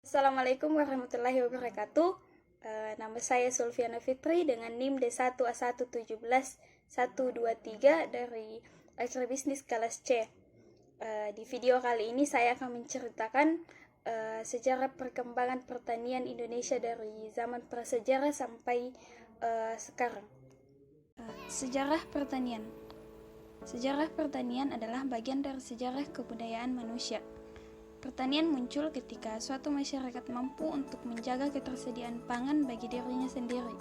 Assalamualaikum warahmatullahi wabarakatuh. Nama saya Sulfiana Fitri dengan NIM D1A1171123 dari Agribisnis kelas C. Di video kali ini saya akan menceritakan sejarah perkembangan pertanian Indonesia dari zaman prasejarah sampai sekarang. Sejarah pertanian. Sejarah pertanian adalah bagian dari sejarah kebudayaan manusia. Pertanian muncul ketika suatu masyarakat mampu untuk menjaga ketersediaan pangan bagi dirinya sendiri.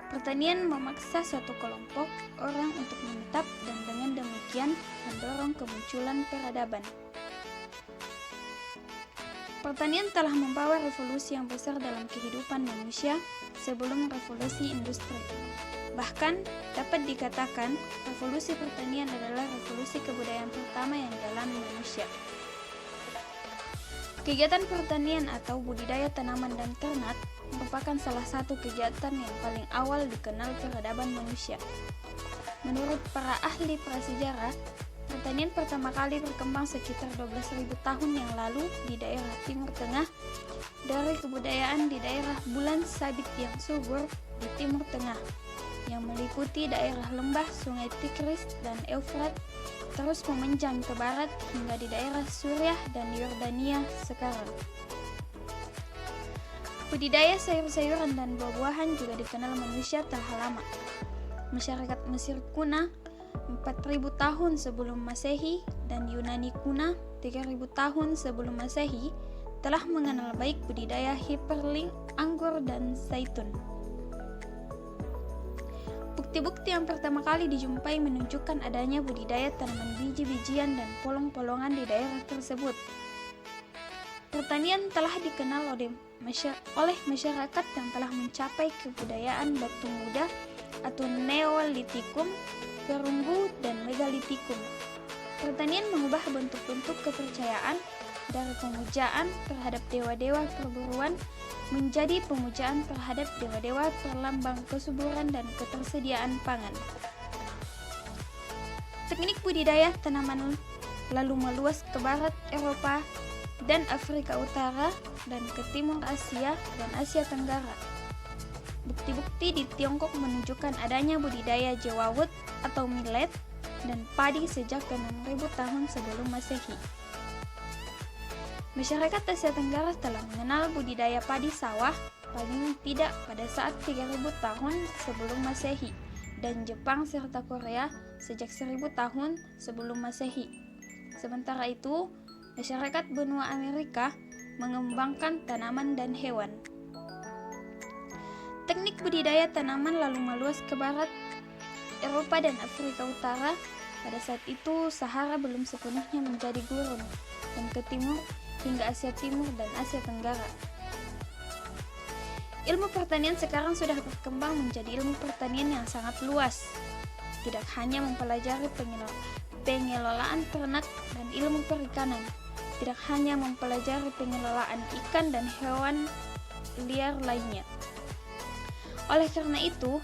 Pertanian memaksa suatu kelompok orang untuk menetap dan dengan demikian mendorong kemunculan peradaban. Pertanian telah membawa revolusi yang besar dalam kehidupan manusia sebelum revolusi industri. Bahkan dapat dikatakan revolusi pertanian adalah revolusi kebudayaan pertama yang dialami manusia. Kegiatan pertanian atau budidaya tanaman dan ternak merupakan salah satu kegiatan yang paling awal dikenal peradaban manusia. Menurut para ahli prasejarah, pertanian pertama kali berkembang sekitar 12.000 tahun yang lalu di daerah Timur Tengah dari kebudayaan di daerah bulan sabit yang subur di Timur Tengah, yang meliputi daerah lembah Sungai Tigris dan Eufrat, terus memanjang ke barat hingga di daerah Suriah dan Yordania sekarang. Budidaya sayur-sayuran dan buah-buahan juga dikenal manusia telah lama. Masyarakat Mesir kuno 4.000 tahun sebelum Masehi dan Yunani kuno 3.000 tahun sebelum Masehi telah mengenal baik budidaya hiperling, anggur, dan zaitun. Bukti-bukti yang pertama kali dijumpai menunjukkan adanya budidaya tanaman biji-bijian dan polong-polongan di daerah tersebut. Pertanian telah dikenal oleh masyarakat yang telah mencapai kebudayaan batu muda atau Neolitikum, Perunggu, dan Megalitikum. Pertanian mengubah bentuk-bentuk kepercayaan dari pemujaan terhadap dewa-dewa perburuan menjadi pemujaan terhadap dewa-dewa perlambang kesuburan dan ketersediaan pangan. Teknik budidaya tanaman lalu meluas ke barat Eropa dan Afrika Utara dan ke timur Asia dan Asia Tenggara. Bukti-bukti di Tiongkok menunjukkan adanya budidaya jewawut atau millet dan padi sejak 6.000 tahun sebelum Masehi. Masyarakat Asia Tenggara telah mengenal budidaya padi sawah paling tidak pada saat 3.000 tahun sebelum Masehi, dan Jepang serta Korea sejak 1.000 tahun sebelum Masehi. Sementara itu, masyarakat benua Amerika mengembangkan tanaman dan hewan. Teknik budidaya tanaman lalu meluas ke barat Eropa dan Afrika Utara. Pada saat itu, Sahara belum sepenuhnya menjadi gurun, dan ke timur hingga Asia Timur dan Asia Tenggara. Ilmu pertanian sekarang sudah berkembang menjadi ilmu pertanian yang sangat luas. Tidak hanya mempelajari pengelolaan ternak dan ilmu perikanan, tidak hanya mempelajari pengelolaan ikan dan hewan liar lainnya. Oleh karena itu,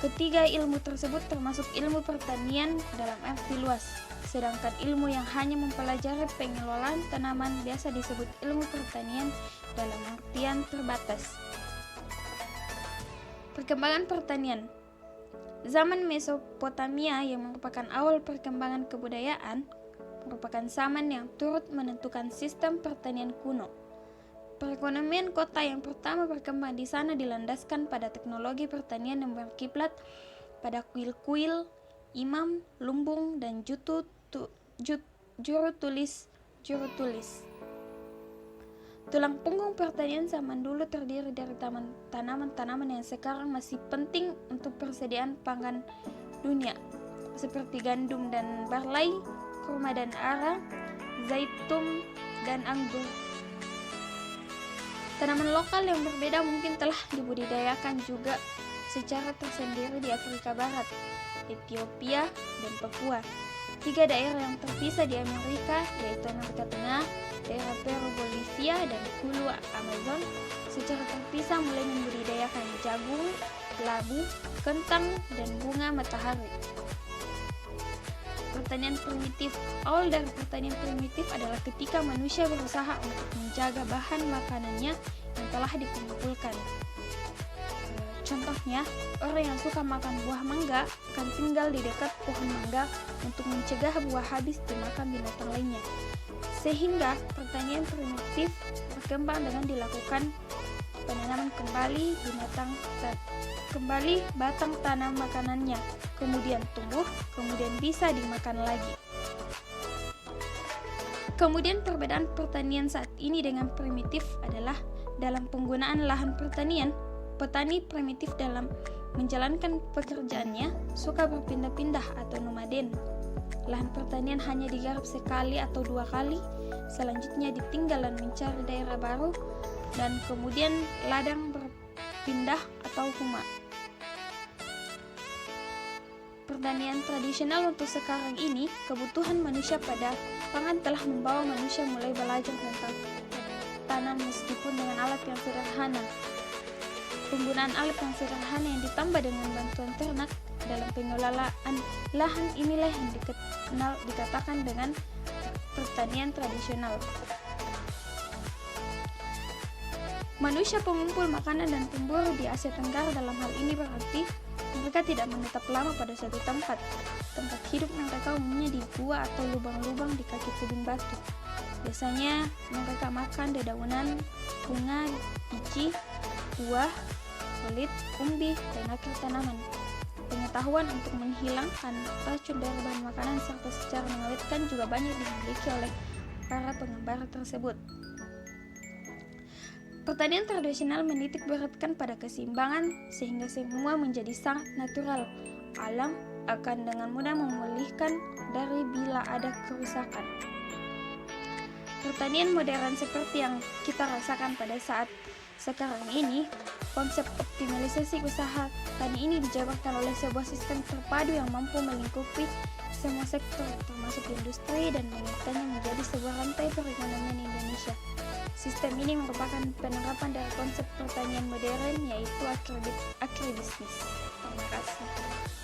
ketiga ilmu tersebut termasuk ilmu pertanian dalam arti luas. Sedangkan ilmu yang hanya mempelajari pengelolaan tanaman biasa disebut ilmu pertanian dalam artian terbatas. Perkembangan pertanian. Zaman Mesopotamia yang merupakan awal perkembangan kebudayaan merupakan zaman yang turut menentukan sistem pertanian kuno. Perekonomian kota yang pertama berkembang di sana dilandaskan pada teknologi pertanian yang berkiblat pada kuil-kuil, imam, lumbung, dan juru tulis. Tulang punggung pertanian zaman dulu terdiri dari tanaman-tanaman yang sekarang masih penting untuk persediaan pangan dunia, seperti gandum dan barley, kurma dan ara, zaitun, dan anggur. Tanaman lokal yang berbeda mungkin telah dibudidayakan juga secara tersendiri di Afrika Barat, Ethiopia, dan Papua. 3 daerah yang terpisah di Amerika, yaitu Amerika Tengah, daerah Peru, Bolivia, dan hulu Amazon, secara terpisah mulai membudidayakan jagung, labu, kentang, dan bunga matahari. pertanian primitif. Awal dari pertanian primitif adalah ketika manusia berusaha untuk menjaga bahan makanannya yang telah dikumpulkan. Contohnya, orang yang suka makan buah mangga akan tinggal di dekat pohon mangga untuk mencegah buah habis dimakan binatang lainnya. Sehingga pertanian primitif berkembang dengan dilakukan penanaman kembali batang tanam makanannya, kemudian tumbuh, kemudian bisa dimakan lagi. Kemudian perbedaan pertanian saat ini dengan primitif adalah dalam penggunaan lahan pertanian. Petani primitif dalam menjalankan pekerjaannya suka berpindah-pindah atau nomaden. Lahan pertanian hanya digarap sekali atau 2 kali, selanjutnya ditinggal dan mencari daerah baru, dan kemudian ladang berpindah atau huma. Pertanian tradisional untuk sekarang ini, kebutuhan manusia pada pangan telah membawa manusia mulai belajar tentang tanam meskipun dengan alat yang sederhana. Penggunaan alat yang sederhana yang ditambah dengan bantuan ternak dalam pengelolaan lahan inilah yang dikatakan dengan pertanian tradisional. Manusia pengumpul makanan dan pemburu di Asia Tenggara dalam hal ini berarti mereka tidak menetap lama pada suatu tempat. Tempat hidup mereka umumnya di gua atau lubang-lubang di kaki tebing batu. Biasanya mereka makan dedaunan, bunga, biji, buah, kulit, umbi, dan akar tanaman. Pengetahuan untuk menghilangkan racun dari bahan makanan serta secara mengawetkan juga banyak dimiliki oleh para pengembara tersebut. Pertanian tradisional menitik beratkan pada keseimbangan sehingga semua menjadi sangat natural. Alam akan dengan mudah memulihkan dari bila ada kerusakan. Pertanian modern seperti yang kita rasakan pada saat sekarang ini, konsep optimalisasi usaha tani ini dijabarkan oleh sebuah sistem terpadu yang mampu melingkupi semua sektor termasuk industri dan mengikat menjadi sebuah rantai perekonomian Indonesia. Sistem ini merupakan penerapan dari konsep pertanian modern yaitu agribisnis. Terima kasih.